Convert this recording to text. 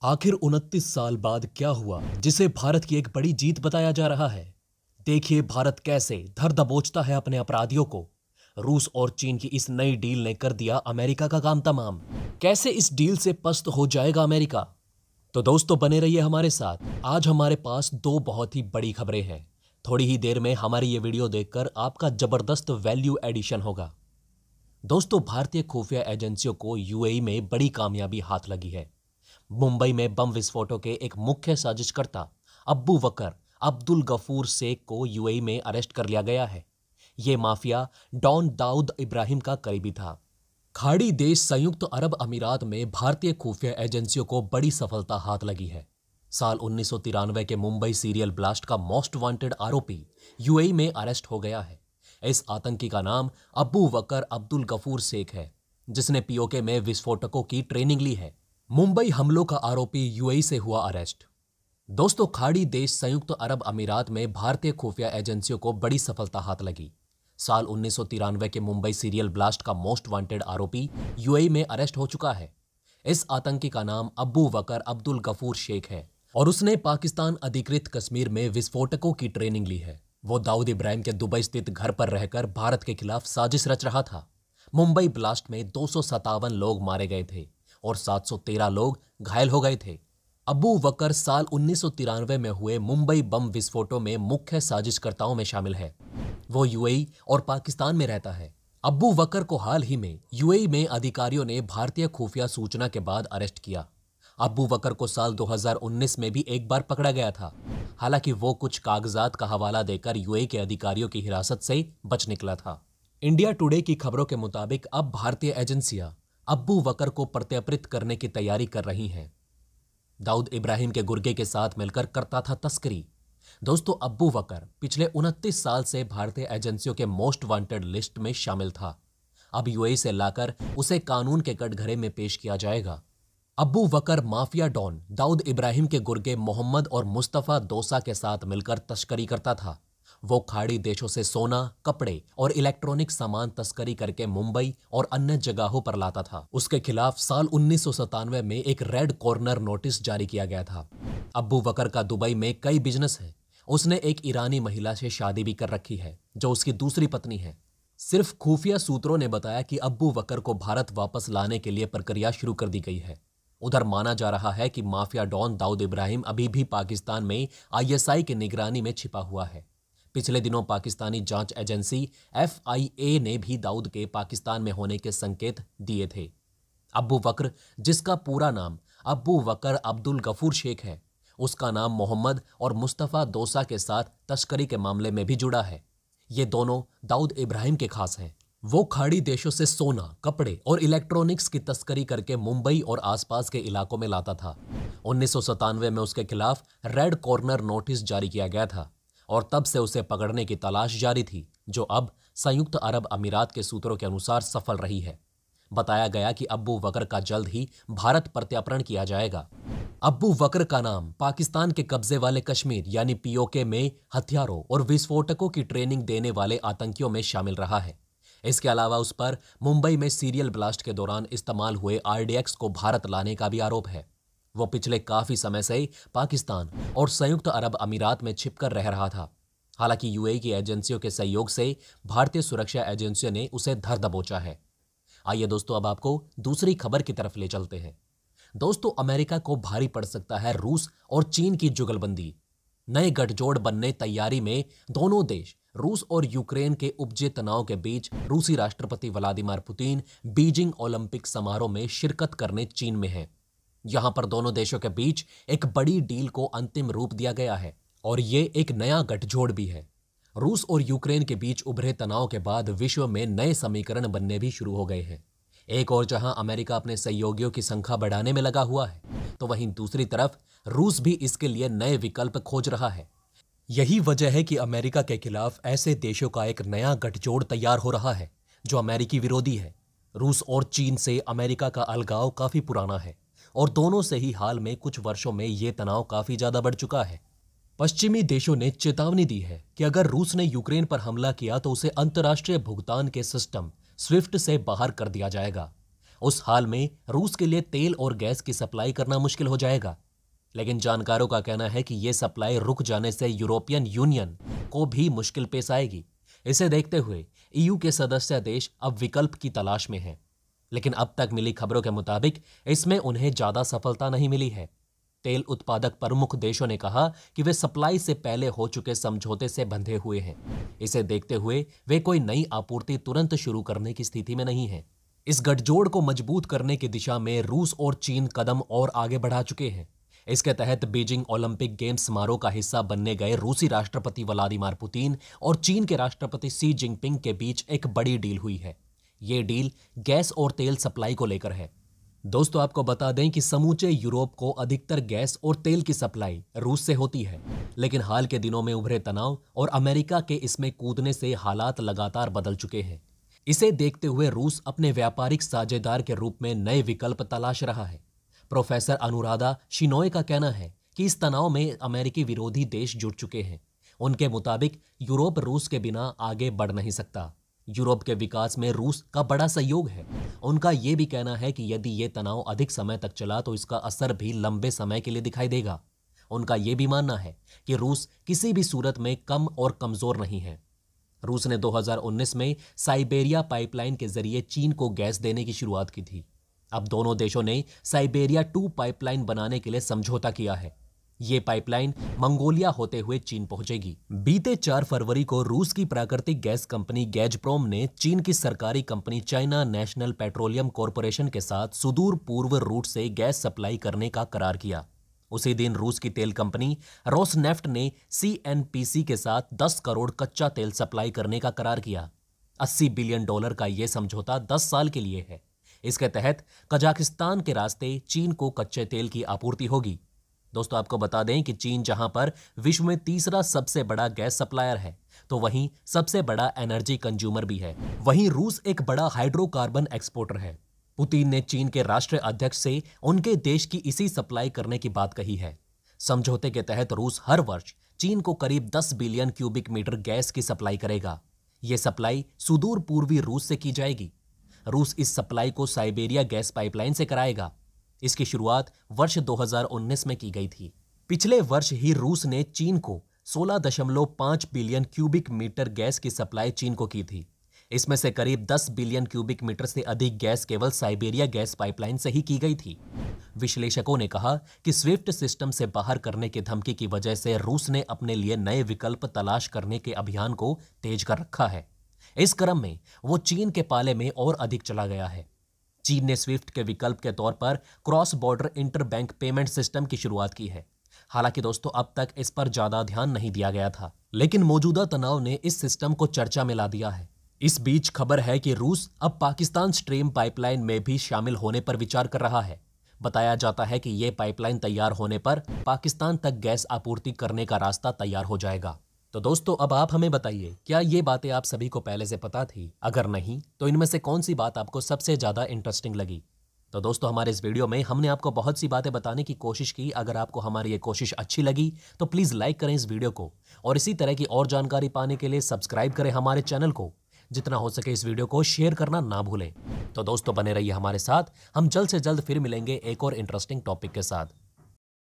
आखिर 29 साल बाद क्या हुआ जिसे भारत की एक बड़ी जीत बताया जा रहा है। देखिए भारत कैसे धर दबोचता है अपने अपराधियों को। रूस और चीन की इस नई डील ने कर दिया अमेरिका का काम तमाम। कैसे इस डील से पस्त हो जाएगा अमेरिका। तो दोस्तों बने रहिए हमारे साथ। आज हमारे पास दो बहुत ही बड़ी खबरें हैं। थोड़ी ही देर में हमारी ये वीडियो देखकर आपका जबरदस्त वैल्यू एडिशन होगा। दोस्तों भारतीय खुफिया एजेंसियों को यूएई में बड़ी कामयाबी हाथ लगी है। मुंबई में बम विस्फोटों के एक मुख्य साजिशकर्ता अब्बू बकर अब्दुल गफूर शेख को यूएई में अरेस्ट कर लिया गया है। ये माफिया डॉन दाऊद इब्राहिम का करीबी था। खाड़ी देश संयुक्त अरब अमीरात में भारतीय खुफिया एजेंसियों को बड़ी सफलता हाथ लगी है। साल 1993 के मुंबई सीरियल ब्लास्ट का मोस्ट वांटेड आरोपी यूएई में अरेस्ट हो गया है। इस आतंकी का नाम अब्बू बकर अब्दुल गफूर शेख है, जिसने पीओके में विस्फोटकों की ट्रेनिंग ली है। मुंबई हमलों का आरोपी यूएई से हुआ अरेस्ट। दोस्तों खाड़ी देश संयुक्त अरब अमीरात में भारतीय खुफिया एजेंसियों को बड़ी सफलता हाथ लगी। साल 1993 के मुंबई सीरियल ब्लास्ट का मोस्ट वांटेड आरोपी यूएई में अरेस्ट हो चुका है। इस आतंकी का नाम अब्बू बकर अब्दुल गफूर शेख है और उसने पाकिस्तान अधिकृत कश्मीर में विस्फोटकों की ट्रेनिंग ली है। वो दाऊद इब्राहिम के दुबई स्थित घर पर रहकर भारत के खिलाफ साजिश रच रहा था। मुंबई ब्लास्ट में 257 लोग मारे गए थे और 713 लोग घायल हो गए थे। अब्बू बकर साल 1993 में हुए मुंबई बम विस्फोटों में मुख्य साजिशकर्ताओं में शामिल है। वो यूएई और पाकिस्तान में रहता है। अब्बू बकर को हाल ही में यूएई में अधिकारियों ने भारतीय खुफिया सूचना के बाद अरेस्ट किया। अब्बू बकर को साल 2019 में भी एक बार पकड़ा गया था। हालांकि वो कुछ कागजात का हवाला देकर यूएई के अधिकारियों की हिरासत से बच निकला था। इंडिया टुडे की खबरों के मुताबिक अब भारतीय एजेंसियां अब्बू बकर को प्रत्यर्पित करने की तैयारी कर रही हैं। दाऊद इब्राहिम के गुर्गे के साथ मिलकर करता था तस्करी। दोस्तों अब्बू बकर पिछले 29 साल से भारतीय एजेंसियों के मोस्ट वांटेड लिस्ट में शामिल था। अब यूएई से लाकर उसे कानून के कटघरे में पेश किया जाएगा। अब्बू बकर माफिया डॉन दाऊद इब्राहिम के गुर्गे मोहम्मद और मुस्तफा दोसा के साथ मिलकर तस्करी करता था। वो खाड़ी देशों से सोना, कपड़े और इलेक्ट्रॉनिक सामान तस्करी करके मुंबई और अन्य जगहों पर लाता था। उसके खिलाफ साल 1997 में एक रेड कॉर्नर नोटिस जारी किया गया था। अब्बू बकर का दुबई में कई बिजनेस है। उसने एक ईरानी महिला से शादी भी कर रखी है, जो उसकी दूसरी पत्नी है। सिर्फ खुफिया सूत्रों ने बताया कि अब्बू बकर को भारत वापस लाने के लिए प्रक्रिया शुरू कर दी गई है। उधर माना जा रहा है कि माफिया डॉन दाऊद इब्राहिम अभी भी पाकिस्तान में आईएसआई की निगरानी में छिपा हुआ है। पिछले दिनों पाकिस्तानी जांच एजेंसी एफआईए ने भी दाऊद के पाकिस्तान में होने के संकेत दिए थे। अब्बू बकर, जिसका पूरा नाम अब्बू बकर अब्दुल गफूर शेख है, उसका नाम मोहम्मद और मुस्तफा दोसा के साथ तस्करी के मामले में भी जुड़ा है। ये दोनों दाऊद इब्राहिम के खास हैं। वो खाड़ी देशों से सोना, कपड़े और इलेक्ट्रॉनिक्स की तस्करी करके मुंबई और आसपास के इलाकों में लाता था। 1997 में उसके खिलाफ रेड कॉर्नर नोटिस जारी किया गया था और तब से उसे पकड़ने की तलाश जारी थी, जो अब संयुक्त अरब अमीरात के सूत्रों के अनुसार सफल रही है। बताया गया कि अब्बू बकर का जल्द ही भारत प्रत्यार्पण किया जाएगा। अब्बू बकर का नाम पाकिस्तान के कब्जे वाले कश्मीर यानी पीओके में हथियारों और विस्फोटकों की ट्रेनिंग देने वाले आतंकियों में शामिल रहा है। इसके अलावा उस पर मुंबई में सीरियल ब्लास्ट के दौरान इस्तेमाल हुए आरडीएक्स को भारत लाने का भी आरोप है। वो पिछले काफी समय से पाकिस्तान और संयुक्त अरब अमीरात में छिपकर रह रहा था। हालांकि यूएई की एजेंसियों के सहयोग से भारतीय सुरक्षा एजेंसियों ने उसे धर दबोचा है। आइए दोस्तों अब आपको दूसरी खबर की तरफ ले चलते हैं। दोस्तों अमेरिका को भारी पड़ सकता है रूस और चीन की जुगलबंदी। नए गठजोड़ बनने तैयारी में दोनों देश रूस और यूक्रेन के उपजे तनाव के बीच रूसी राष्ट्रपति व्लादिमीर पुतिन बीजिंग ओलंपिक समारोह में शिरकत करने चीन में हैं। यहां पर दोनों देशों के बीच एक बड़ी डील को अंतिम रूप दिया गया है और ये एक नया गठजोड़ भी है। रूस और यूक्रेन के बीच उभरे तनाव के बाद विश्व में नए समीकरण बनने भी शुरू हो गए हैं। एक और जहां अमेरिका अपने सहयोगियों की संख्या बढ़ाने में लगा हुआ है, तो वहीं दूसरी तरफ रूस भी इसके लिए नए विकल्प खोज रहा है। यही वजह है कि अमेरिका के खिलाफ ऐसे देशों का एक नया गठजोड़ तैयार हो रहा है जो अमेरिकी विरोधी है। रूस और चीन से अमेरिका का अलगाव काफी पुराना है और दोनों से ही हाल में कुछ वर्षों में ये तनाव काफी ज्यादा बढ़ चुका है। पश्चिमी देशों ने चेतावनी दी है कि अगर रूस ने यूक्रेन पर हमला किया तो उसे अंतर्राष्ट्रीय भुगतान के सिस्टम स्विफ्ट से बाहर कर दिया जाएगा उस हाल में रूस के लिए तेल और गैस की सप्लाई करना मुश्किल हो जाएगा। लेकिन जानकारों का कहना है कि यह सप्लाई रुक जाने से यूरोपियन यूनियन को भी मुश्किल पेश आएगी। इसे देखते हुए ईयू के सदस्य देश अब विकल्प की तलाश में हैं। लेकिन अब तक मिली खबरों के मुताबिक इसमें उन्हें ज्यादा सफलता नहीं मिली है। तेल उत्पादक प्रमुख देशों ने कहा कि वे सप्लाई से पहले हो चुके समझौते से बंधे हुए हैं। इसे देखते हुए वे कोई नई आपूर्ति तुरंत शुरू करने की स्थिति में नहीं है। इस गठजोड़ को मजबूत करने की दिशा में रूस और चीन कदम और आगे बढ़ा चुके हैं। इसके तहत बीजिंग ओलंपिक गेम्स समारोह का हिस्सा बनने गए रूसी राष्ट्रपति व्लादिमीर पुतिन और चीन के राष्ट्रपति शी जिनपिंग के बीच एक बड़ी डील हुई है। ये डील गैस और तेल सप्लाई को लेकर है। दोस्तों, आपको बता दें कि समूचे यूरोप को अधिकतर गैस और तेल की सप्लाई रूस से होती है। लेकिन हाल के दिनों में उभरे तनाव और अमेरिका के इसमें कूदने से हालात लगातार बदल चुके हैं। इसे देखते हुए रूस अपने व्यापारिक साझेदार के रूप में नए विकल्प तलाश रहा है। प्रोफेसर अनुराधा शिनोय का कहना है कि इस तनाव में अमेरिकी विरोधी देश जुट चुके हैं। उनके मुताबिक यूरोप रूस के बिना आगे बढ़ नहीं सकता। यूरोप के विकास में रूस का बड़ा सहयोग है। उनका यह भी कहना है कि यदि ये तनाव अधिक समय तक चला तो इसका असर भी लंबे समय के लिए दिखाई देगा। उनका यह भी मानना है कि रूस किसी भी सूरत में कम और कमजोर नहीं है। रूस ने 2019 में साइबेरिया पाइपलाइन के जरिए चीन को गैस देने की शुरुआत की थी। अब दोनों देशों ने साइबेरिया 2 पाइपलाइन बनाने के लिए समझौता किया है। ये पाइपलाइन मंगोलिया होते हुए चीन पहुंचेगी। बीते 4 फरवरी को रूस की प्राकृतिक गैस कंपनी गैज़प्रोम ने चीन की सरकारी company China national petroleum corporation के साथ सुदूर पूर्व रूट से गैस सप्लाई करने का करार किया। उसी दिन रूस की तेल कंपनी रोसनेफ्ट ने सीएनपीसी के साथ 10 करोड़ कच्चा तेल सप्लाई करने का करार किया। $80 बिलियन का यह समझौता 10 साल के लिए है। इसके तहत कजाकिस्तान के रास्ते चीन को कच्चे तेल की आपूर्ति होगी। दोस्तों, आपको बता दें कि चीन जहां पर विश्व में तीसरा सबसे बड़ा गैस सप्लायर है, तो वहीं सबसे बड़ा एनर्जी कंज्यूमर भी है। वहीं रूस एक बड़ा हाइड्रोकार्बन एक्सपोर्टर है। पुतिन ने चीन के राष्ट्रीय अध्यक्ष से उनके देश की इसी सप्लाई करने की बात कही है। समझौते के तहत रूस हर वर्ष चीन को करीब 10 बिलियन क्यूबिक मीटर गैस की सप्लाई करेगा। यह सप्लाई सुदूर पूर्वी रूस से की जाएगी। रूस इस सप्लाई को साइबेरिया गैस पाइपलाइन से कराएगा। इसकी शुरुआत वर्ष 2019 में की गई थी। पिछले वर्ष ही रूस ने चीन को 16.5 बिलियन क्यूबिक मीटर गैस की सप्लाई चीन को की थी। इसमें से करीब 10 बिलियन क्यूबिक मीटर से अधिक गैस केवल साइबेरिया गैस पाइपलाइन से ही की गई थी। विश्लेषकों ने कहा कि स्विफ्ट सिस्टम से बाहर करने की धमकी की वजह से रूस ने अपने लिए नए विकल्प तलाश करने के अभियान को तेज कर रखा है। इस क्रम में वो चीन के पाले में और अधिक चला गया है। चीन ने स्विफ्ट के विकल्प के तौर पर cross border inter bank payment system की शुरुआत की है। हालांकि दोस्तों, अब तक इस पर ज्यादा ध्यान नहीं दिया गया था, लेकिन मौजूदा तनाव ने इस सिस्टम को चर्चा में ला दिया है। इस बीच खबर है कि रूस अब पाकिस्तान स्ट्रीम पाइपलाइन में भी शामिल होने पर विचार कर रहा है। बताया जाता है कि यह पाइपलाइन तैयार होने पर पाकिस्तान तक गैस आपूर्ति करने का रास्ता तैयार हो जाएगा। तो दोस्तों, अब आप हमें बताइए, क्या ये बातें आप सभी को पहले से पता थी? अगर नहीं, तो इनमें से कौन सी बात आपको सबसे ज्यादा इंटरेस्टिंग लगी? तो दोस्तों, हमारे इस वीडियो में हमने आपको बहुत सी बातें बताने की कोशिश की। अगर आपको हमारी ये कोशिश अच्छी लगी तो प्लीज लाइक करें इस वीडियो को, और इसी तरह की और जानकारी पाने के लिए सब्सक्राइब करें हमारे चैनल को। जितना हो सके इस वीडियो को शेयर करना ना भूलें। तो दोस्तों, बने रहिए हमारे साथ। हम जल्द से जल्द फिर मिलेंगे एक और इंटरेस्टिंग टॉपिक के साथ।